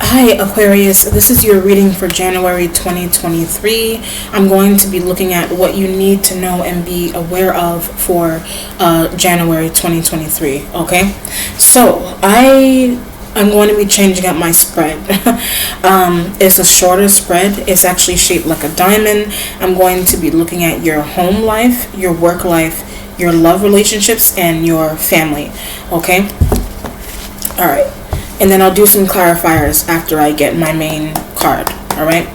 Hi Aquarius, this is your reading for January 2023. I'm going to be looking at what you need to know and be aware of for January 2023, okay? So, I'm going to be changing up my spread. It's a shorter spread. It's actually shaped like a diamond. I'm going to be looking at your home life, your work life, your love relationships, and your family, okay? Alright. And then I'll do some clarifiers after I get my main card. Alright.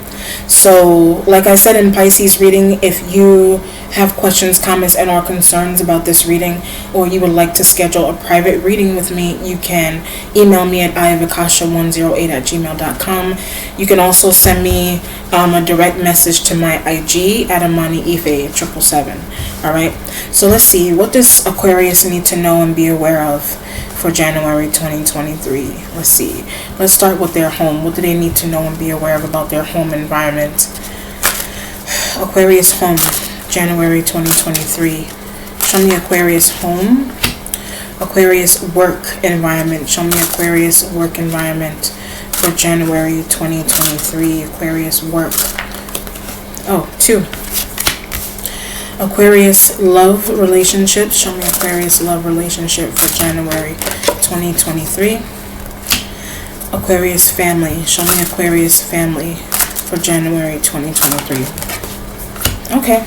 So, like I said in Pisces reading, if you have questions, comments, and or concerns about this reading, or you would like to schedule a private reading with me, you can email me at iavakasha108@gmail.com. You can also send me a direct message to my IG at Amani Ife 777. Alright. So let's see, what does Aquarius need to know and be aware of for January 2023. Let's see. Let's start with their home. What do they need to know and be aware of about their home environment? Aquarius home, January 2023. Show me Aquarius home. Aquarius work environment. Show me Aquarius work environment for January 2023. Aquarius work. Oh, 2. Aquarius love relationships. Show me Aquarius love relationship for January 2023. Aquarius family. Show me Aquarius family for January 2023. Okay.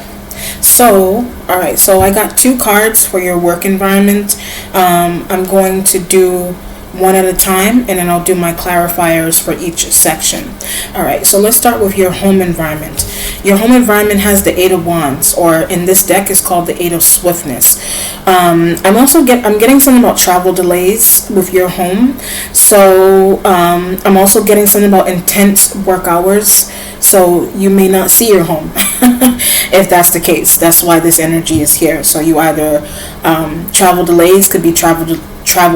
So, alright. So I got 2 cards for your work environment. I'm going to do one at a time, and then I'll do my clarifiers for each section. Alright, so let's start with your home environment. Your home environment has the 8 of Wands, or in this deck is called the 8 of Swiftness. I'm getting something about travel delays with your home. So I'm also getting something about intense work hours. So you may not see your home if that's the case. That's why this energy is here. So you either travel delays, could be travel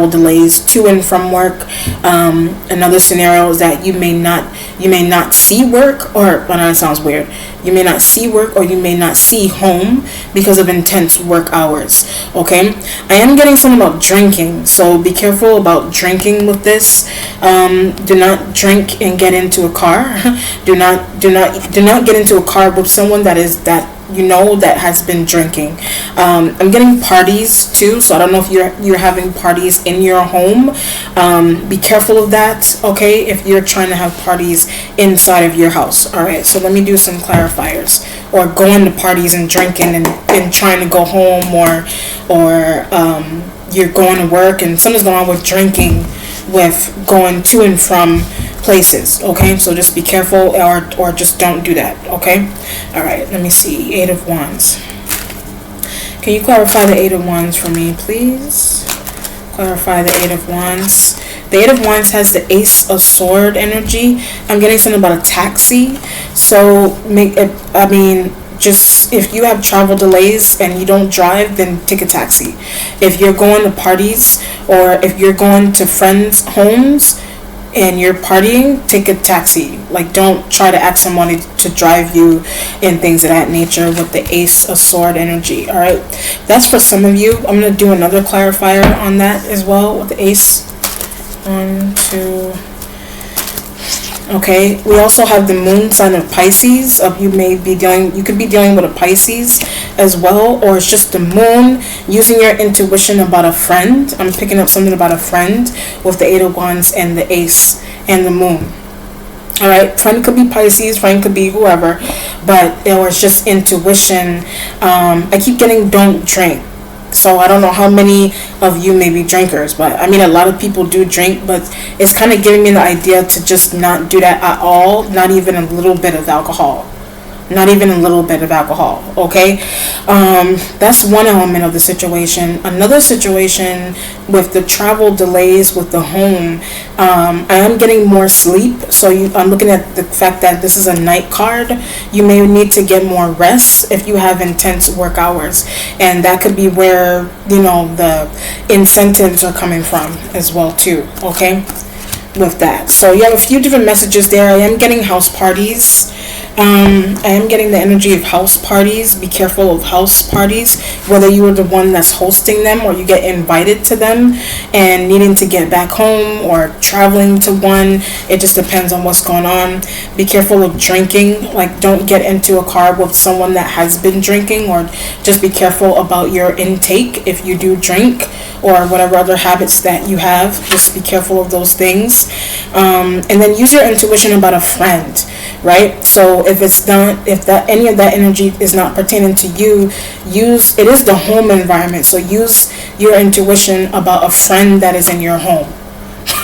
delays to and from work. Another scenario is that you may not see work, or well, that sounds weird. You may not see work, or you may not see home because of intense work hours. Okay, I am getting something about drinking, so be careful about drinking with this. Do not drink and get into a car. do not get into a car with someone that has been drinking. I'm getting parties too, so I don't know if you're having parties in your home. Be careful of that, okay, if you're trying to have parties inside of your house. Alright, so let me do some clarifiers. Or going to parties and drinking and trying to go home, or you're going to work and something's going on with drinking, with going to and from places, okay? So just be careful, or just don't do that, okay? Alright, let me see. 8 of Wands. Can you clarify the 8 of Wands for me, please? Clarify the 8 of Wands. The 8 of Wands has the Ace of Sword energy. I'm getting something about a taxi. So just if you have travel delays and you don't drive, then take a taxi. If you're going to parties, or if you're going to friends' homes and you're partying, take a taxi. Like, don't try to ask somebody to drive you and things of that nature with the Ace of Sword energy. Alright, that's for some of you. I'm going to do another clarifier on that as well with the Ace. 1, 2. Okay, we also have the moon sign of Pisces. You could be dealing with a Pisces as well, or it's just the moon, using your intuition about a friend. I'm picking up something about a friend with the 8 of Wands and the Ace and the moon. Alright, friend could be Pisces, friend could be whoever, but it was just intuition. I keep getting don't drink. So I don't know how many of you may be drinkers, but I mean, a lot of people do drink, but it's kind of giving me the idea to just not do that at all. Not even a little bit of alcohol. Not even a little bit of alcohol, okay? That's one element of the situation. Another situation with the travel delays with the home, I am getting more sleep. So I'm looking at the fact that this is a night card. You may need to get more rest if you have intense work hours. And that could be where, the incentives are coming from as well too, okay? With that. So you have a few different messages there. I am getting house parties. I am getting the energy of house parties. Be careful of house parties, whether you are the one that's hosting them or you get invited to them and needing to get back home or traveling to one. It just depends on what's going on. Be careful of drinking. Like, don't get into a car with someone that has been drinking, or just be careful about your intake if you do drink, or whatever other habits that you have. Just be careful of those things. And then use your intuition about a friend, right? So if that any of that energy is not pertaining to you, it is the home environment. So use your intuition about a friend that is in your home.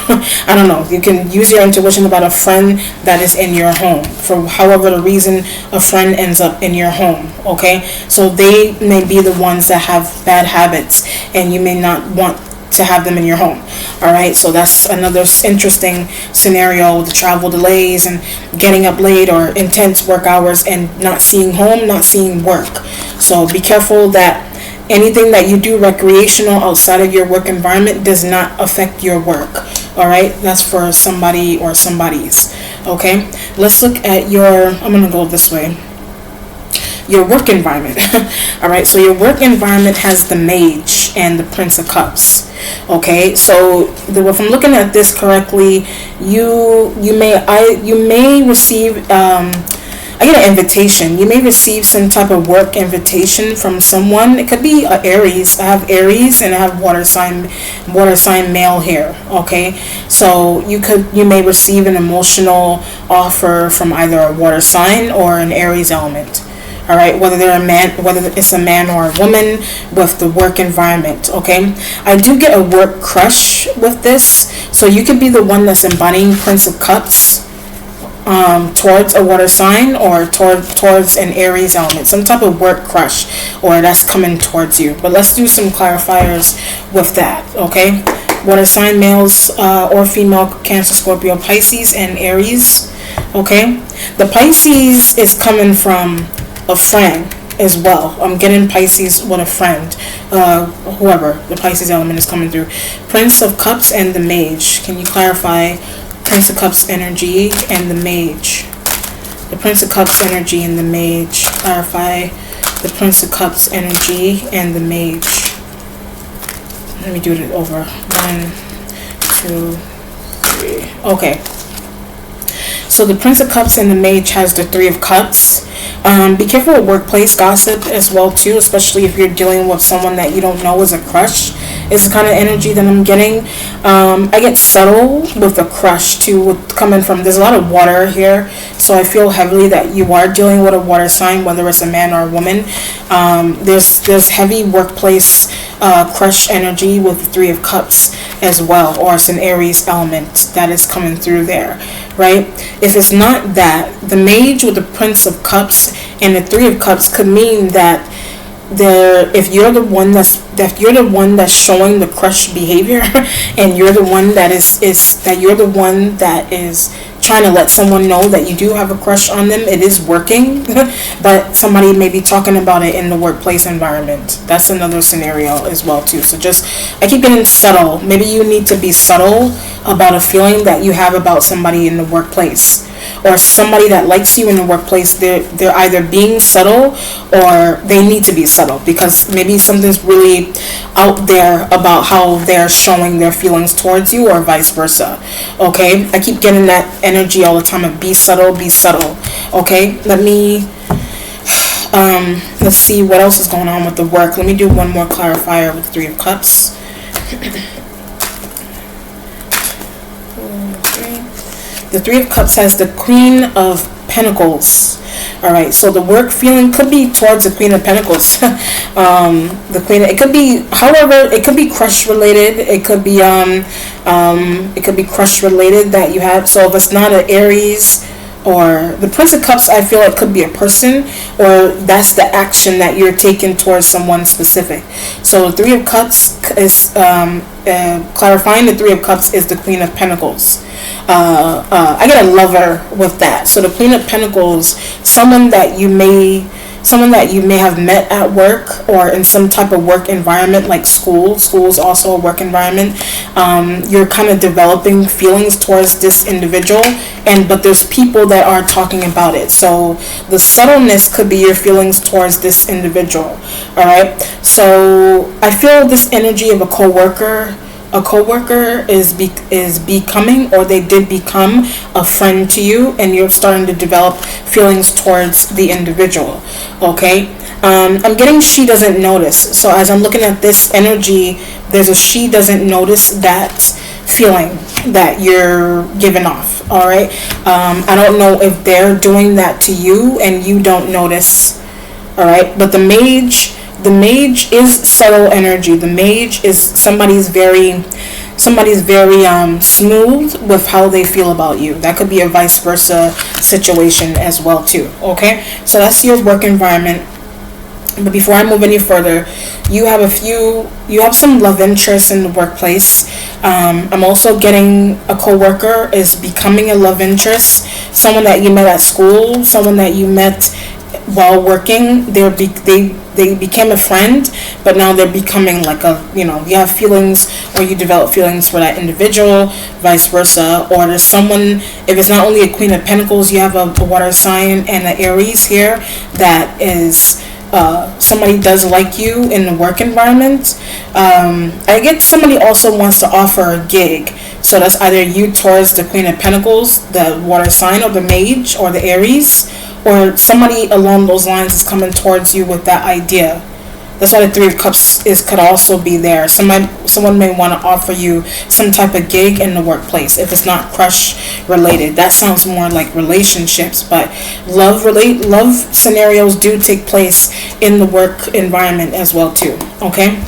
I don't know. You can use your intuition about a friend that is in your home. For however the reason a friend ends up in your home, okay? So they may be the ones that have bad habits, and you may not want to have them in your home. All right, so that's another interesting scenario, the travel delays and getting up late or intense work hours and not seeing home, not seeing work. So be careful that anything that you do recreational outside of your work environment does not affect your work. All right, that's for somebody or somebody's. Okay, let's look at I'm gonna go this way. Your work environment. All right, so your work environment has the Mage and the Prince of Cups. Okay, so if I'm looking at this correctly, you may receive I get an invitation. You may receive some type of work invitation from someone. It could be Aries. I have Aries and I have water sign male here. Okay, so you may receive an emotional offer from either a water sign or an Aries element. All right, whether it's a man or a woman with the work environment. Okay, I do get a work crush with this, so you could be the one that's embodying Prince of Cups towards a water sign or towards an Aries element, some type of work crush, or that's coming towards you. But let's do some clarifiers with that. Okay, water sign males or female, Cancer, Scorpio, Pisces, and Aries. Okay, the Pisces is coming from a friend as well. I'm getting Pisces with a friend, whoever the Pisces element is coming through. Prince of Cups and the Mage. Can you clarify Prince of Cups energy and the Mage? The Prince of Cups energy and the Mage. Clarify the Prince of Cups energy and the Mage. Let me do it over. 1, 2, 3. Okay. So the Prince of Cups and the Mage has the Three of Cups. Be careful with workplace gossip as well too, especially if you're dealing with someone that you don't know is a crush. Is the kind of energy that I'm getting. I get subtle with a crush too, coming from, there's a lot of water here, so I feel heavily that you are dealing with a water sign, whether it's a man or a woman. There's heavy workplace crush energy with the Three of Cups as well, or it's an Aries element that is coming through there, right? If it's not that, the Mage with the Prince of Cups and the Three of Cups could mean that if you're the one that's showing the crush behavior, and you're the one that is trying to let someone know that you do have a crush on them, it is working, but somebody may be talking about it in the workplace environment. That's another scenario as well too. So I keep getting subtle. Maybe you need to be subtle about a feeling that you have about somebody in the workplace, or somebody that likes you in the workplace. They're either being subtle or they need to be subtle, because maybe something's really out there about how they're showing their feelings towards you, or vice versa. Okay, I keep getting that energy all the time of be subtle, be subtle. Okay, let's see what else is going on with the work. Let me do one more clarifier with Three of Cups. The Three of Cups has the Queen of Pentacles. All right, so the work feeling could be towards the Queen of Pentacles. It could be, however, it could be crush related. It could be crush related that you have. So if it's not an Aries or the Prince of Cups, I feel it could be a person, or that's the action that you're taking towards someone specific. So the Three of Cups is clarifying. The Three of Cups is the Queen of Pentacles. I get a lover with that. So the Queen of Pentacles, someone that you may have met at work or in some type of work environment, like school. School is also a work environment. You're kind of developing feelings towards this individual, but there's people that are talking about it. So the subtleness could be your feelings towards this individual. All right, so I feel this energy of a coworker is becoming, or they did become, a friend to you, and you're starting to develop feelings towards the individual. Okay, I'm getting she doesn't notice. So as I'm looking at this energy, there's a she doesn't notice that feeling that you're giving off. All right, I don't know if they're doing that to you and you don't notice. All right, but the mage is subtle energy. The mage is somebody's very smooth with how they feel about you. That could be a vice versa situation as well too. Okay, so that's your work environment. But before I move any further, you have some love interests in the workplace. I'm also getting a coworker is becoming a love interest. Someone that you met at school, someone that you met while working. They became a friend, but now they're becoming like you have feelings, or you develop feelings for that individual, vice versa. Or there's someone, if it's not only a Queen of Pentacles, you have a water sign and an Aries here, that is somebody does like you in the work environment. I get somebody also wants to offer a gig. So that's either you towards the Queen of Pentacles, the water sign, or the mage, or the Aries, or somebody along those lines is coming towards you with that idea. That's why the Three of Cups could also be there. Someone may want to offer you some type of gig in the workplace. If it's not crush related, that sounds more like relationships. But love scenarios do take place in the work environment as well too. Okay.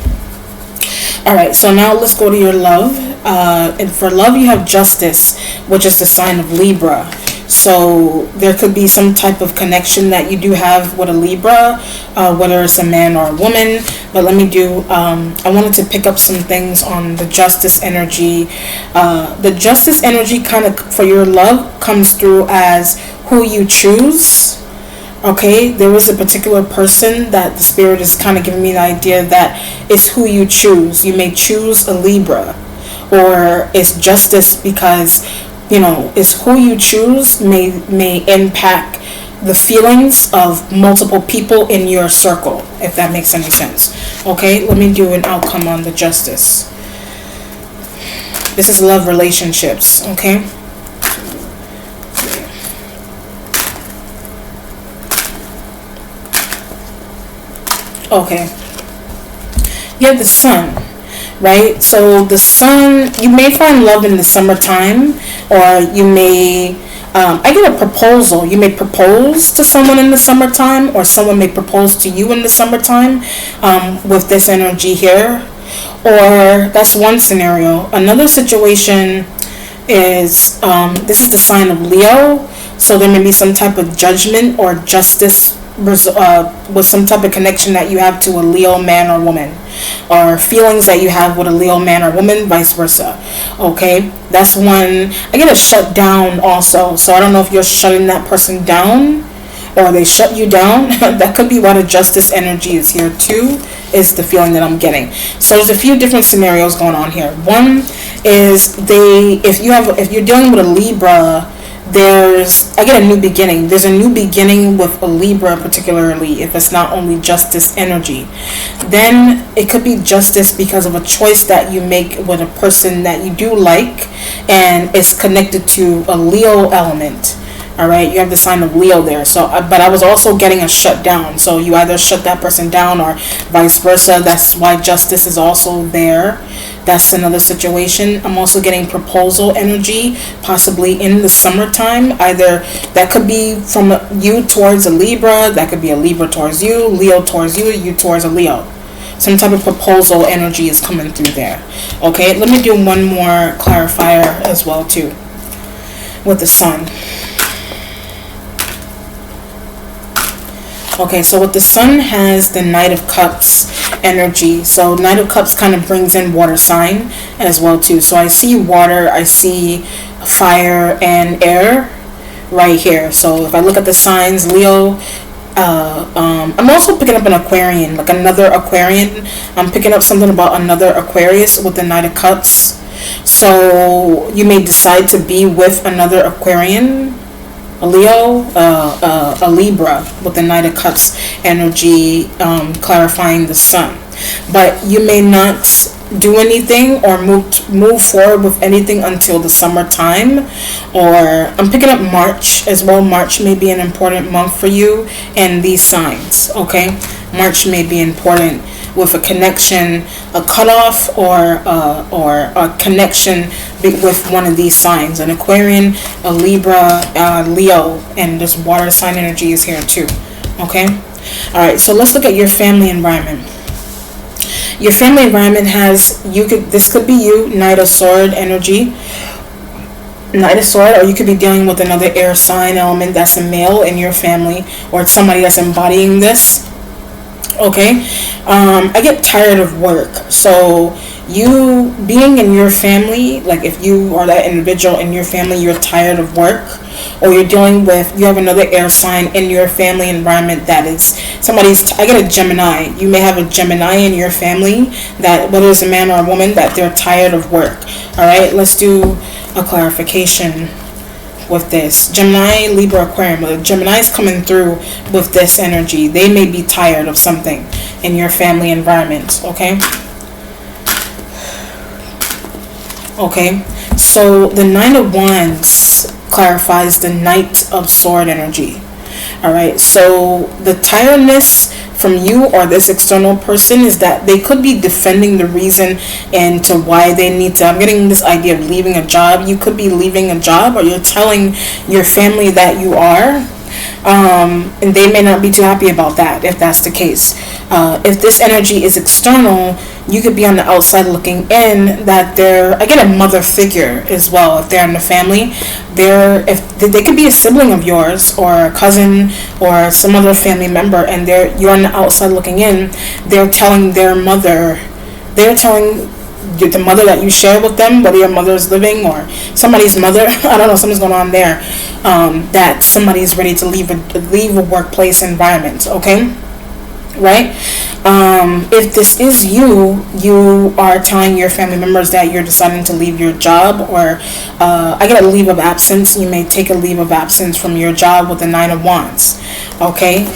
All right. So now let's go to your love. And for love, you have Justice, which is the sign of Libra. So there could be some type of connection that you do have with a Libra, whether it's a man or a woman. But let me I wanted to pick up some things on the Justice energy. The Justice energy kind of for your love comes through as who you choose. Okay, there is a particular person that the spirit is kind of giving me the idea that it's who you choose. You may choose a Libra, or it's Justice because is who you choose may impact the feelings of multiple people in your circle, if that makes any sense. Okay, let me do an outcome on the Justice. This is love relationships. Okay. Okay. You have the Sun. Right? So the Sun, you may find love in the summertime, or you may, I get a proposal. You may propose to someone in the summertime, or someone may propose to you in the summertime with this energy here. Or that's one scenario. Another situation is, this is the sign of Leo. So there may be some type of judgment or justice with some type of connection that you have to a Leo man or woman, or feelings that you have with a Leo man or woman, vice versa. Okay, that's one. I get a shut down also. So I don't know if you're shutting that person down or they shut you down. That could be why the Justice energy is here too, is the feeling that I'm getting. So there's a few different scenarios going on here. One is if you're dealing with a Libra, I get a new beginning. There's a new beginning with a Libra, particularly if it's not only Justice energy. Then it could be Justice because of a choice that you make with a person that you do like, and it's connected to a Leo element. All right, you have the sign of Leo there. So, but I was also getting a shut down. So you either shut that person down or vice versa. That's why Justice is also there. That's another situation. I'm also getting proposal energy, possibly in the summertime. Either that could be from you towards a Libra, that could be a Libra towards you, Leo towards you, you towards a Leo. Some type of proposal energy is coming through there. Okay, let me do one more clarifier as well too with the Sun. Okay, so with the Sun has the Knight of Cups energy. So Knight of Cups kind of brings in water sign as well too. So I see water, I see fire and air right here. So if I look at the signs, Leo, I'm also picking up an Aquarian, like another Aquarian. I'm picking up something about another Aquarius with the Knight of Cups. So you may decide to be with another Aquarian, a Leo, a Libra with the Knight of Cups energy, clarifying the sun. But you may not do anything or move forward with anything until the summertime, or I'm picking up March as well. March may be an important month for you and these signs. Okay, March may be important with a connection, a cutoff, or a connection with one of these signs, an Aquarian, a Libra, Leo, and this water sign energy is here too. Okay, all right, so let's look at your family environment. Your family environment has, this could be you, Knight of Sword energy, Knight of Sword, or you could be dealing with another air sign element that's a male in your family, or it's somebody that's embodying this. Okay, I get tired of work. So you being in your family, like if you are that individual in your family, you're tired of work, or you're dealing with, you have another air sign in your family environment that is I get a Gemini. You may have a Gemini in your family that, whether it's a man or a woman, that they're tired of work. All right, let's do a clarification with this. Gemini, Libra, Aquarium. Gemini is coming through with this energy. They may be tired of something in your family environment. Okay. Okay, so the Nine of Wands clarifies the Knight of Sword energy. All right, so the tiredness from you or this external person is that they could be defending the reason and to why they need to. I'm getting this idea of leaving a job. You could be leaving a job, or you're telling your family that you are. And they may not be too happy about that if that's the case. If this energy is external, you could be on the outside looking in, that I get a mother figure as well. If they're in the family, if they could be a sibling of yours, or a cousin, or some other family member, and you're on the outside looking in. They're telling the mother that you share with them, whether your mother is living or somebody's mother, I don't know, something's going on there, that somebody's ready to leave a workplace environment. Okay, right? If this is you are telling your family members that you're deciding to leave your job, or I get a leave of absence. You may take a leave of absence from your job with the Nine of Wands. Okay.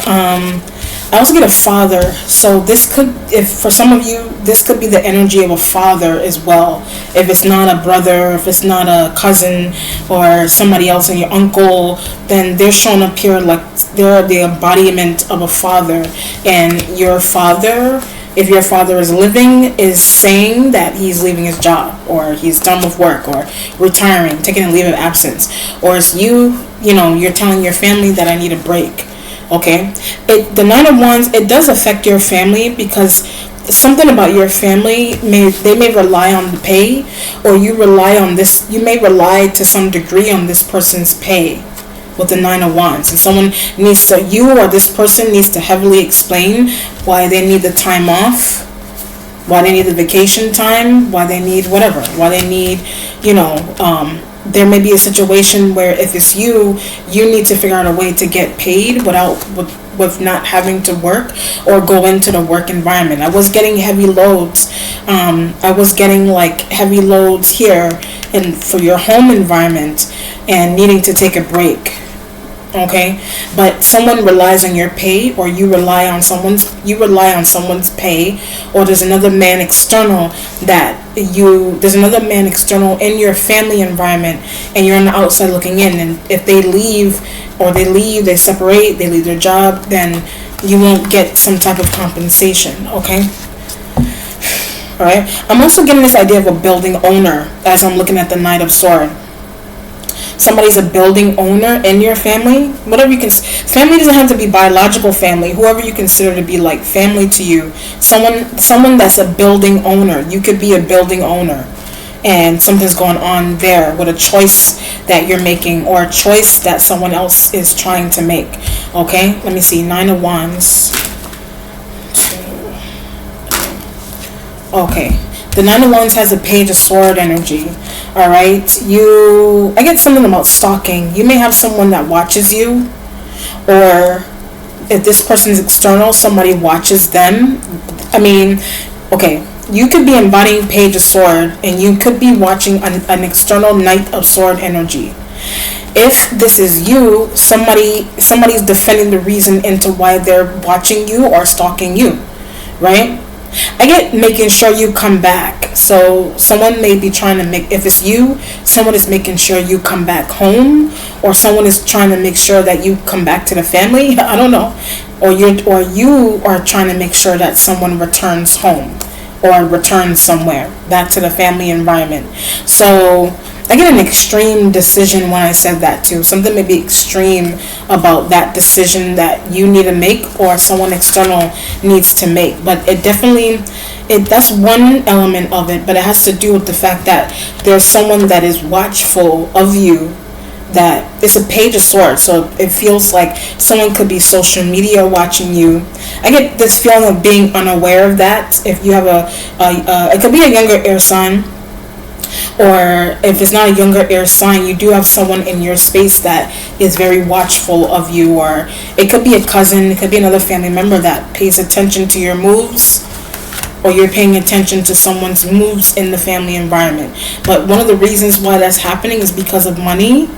I also get a father, so if for some of you, this could be the energy of a father as well. If it's not a brother, if it's not a cousin, or somebody else, and your uncle, then they're shown up here like they're the embodiment of a father. And your father, if your father is living, is saying that he's leaving his job, or he's done with work, or retiring, taking a leave of absence. Or it's you're telling your family that I need a break. Okay, the Nine of Wands, it does affect your family, because something about your family they may rely on the pay, or you may rely to some degree on this person's pay with the Nine of Wands, and you or this person needs to heavily explain why they need the time off, why they need the vacation time, why they need whatever, why they need, there may be a situation where if it's you need to figure out a way to get paid with not having to work or go into the work environment. I was getting heavy loads. I was getting like heavy loads here and for your home environment and needing to take a break. Okay, but someone relies on your pay, or you rely on someone's pay, or there's another man external in your family environment, and you're on the outside looking in. And if they they separate, they leave their job, then you won't get some type of compensation. Okay. All right. I'm also getting this idea of a building owner as I'm looking at the Knight of Swords. Somebody's a building owner in your family, whatever you can. Family doesn't have to be biological family. Whoever you consider to be like family to you, someone that's a building owner. You could be a building owner, and something's going on there with a choice that you're making, or a choice that someone else is trying to make. Okay, let me see. Nine of Wands. Okay. The Nine of Wands has a Page of Sword energy. All right. I get something about stalking. You may have someone that watches you, or if this person is external, somebody watches them. I mean, okay. you could be embodying Page of Sword, and you could be watching an external Knight of Sword energy. If this is you, somebody's defending the reason into why they're watching you or stalking you, right? I get making sure you come back. So someone may be trying to make, if it's you, someone is making sure you come back home, or someone is trying to make sure that you come back to the family. I don't know. Or you are trying to make sure that someone returns home or returns somewhere back to the family environment. So I get an extreme decision when I said that too. Something may be extreme about that decision that you need to make or someone external needs to make. But it definitely, that's one element of it, but it has to do with the fact that there's someone that is watchful of you. That it's a Page of Swords, so it feels like someone could be social media watching you. I get this feeling of being unaware of that. If you have it could be a younger air sign, or if it's not a younger air sign, you do have someone in your space that is very watchful of you, or it could be a cousin, it could be another family member that pays attention to your moves, or you're paying attention to someone's moves in the family environment. But one of the reasons why that's happening is because of money.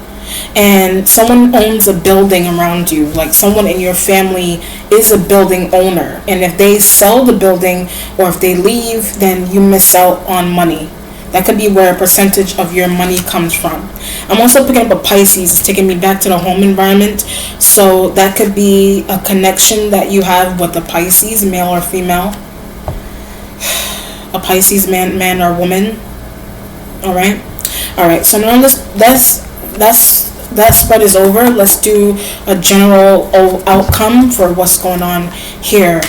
And someone owns a building around you, like someone in your family is a building owner, and if they sell the building or if they leave, then you miss out on money. That could be where a percentage of your money comes from. I'm also picking up a Pisces. It's taking me back to the home environment, so that could be a connection that you have with a Pisces, male or female, a Pisces man or woman. All right, so now that spread is over. Let's do a general outcome for what's going on here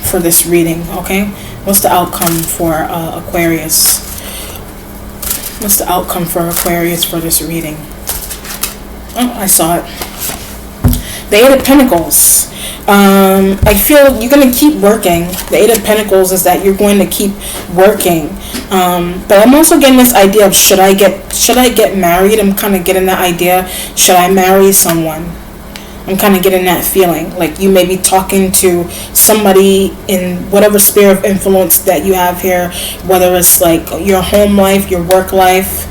for this reading. Okay, what's the outcome for Aquarius? What's the outcome for Aquarius for this reading? Oh, I saw it. The Eight of Pentacles. I feel you're going to keep working. The Eight of Pentacles is that you're going to keep working. But I'm also getting this idea of should I get married? I'm kind of getting that idea. Should I marry someone? I'm kind of getting that feeling. Like you may be talking to somebody in whatever sphere of influence that you have here, whether it's like your home life, your work life.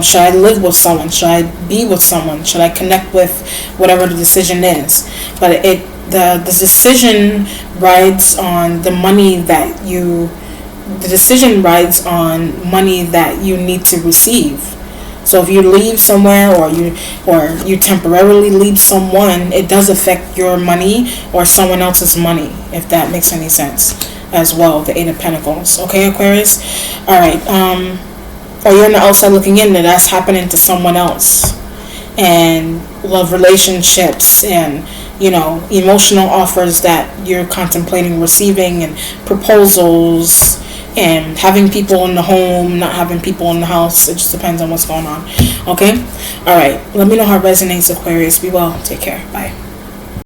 Should I live with someone? Should I be with someone? Should I connect with whatever the decision is? But the decision rides on the money that the decision rides on money that you need to receive. So if you leave somewhere or you temporarily leave someone, it does affect your money or someone else's money, if that makes any sense as well. The Eight of Pentacles. Okay, Aquarius? Alright, or you're on the outside looking in, and that's happening to someone else. And love relationships and, emotional offers that you're contemplating receiving, and proposals, and having people in the home, not having people in the house. It just depends on what's going on. Okay? Alright. Let me know how it resonates, Aquarius. Be well. Take care. Bye.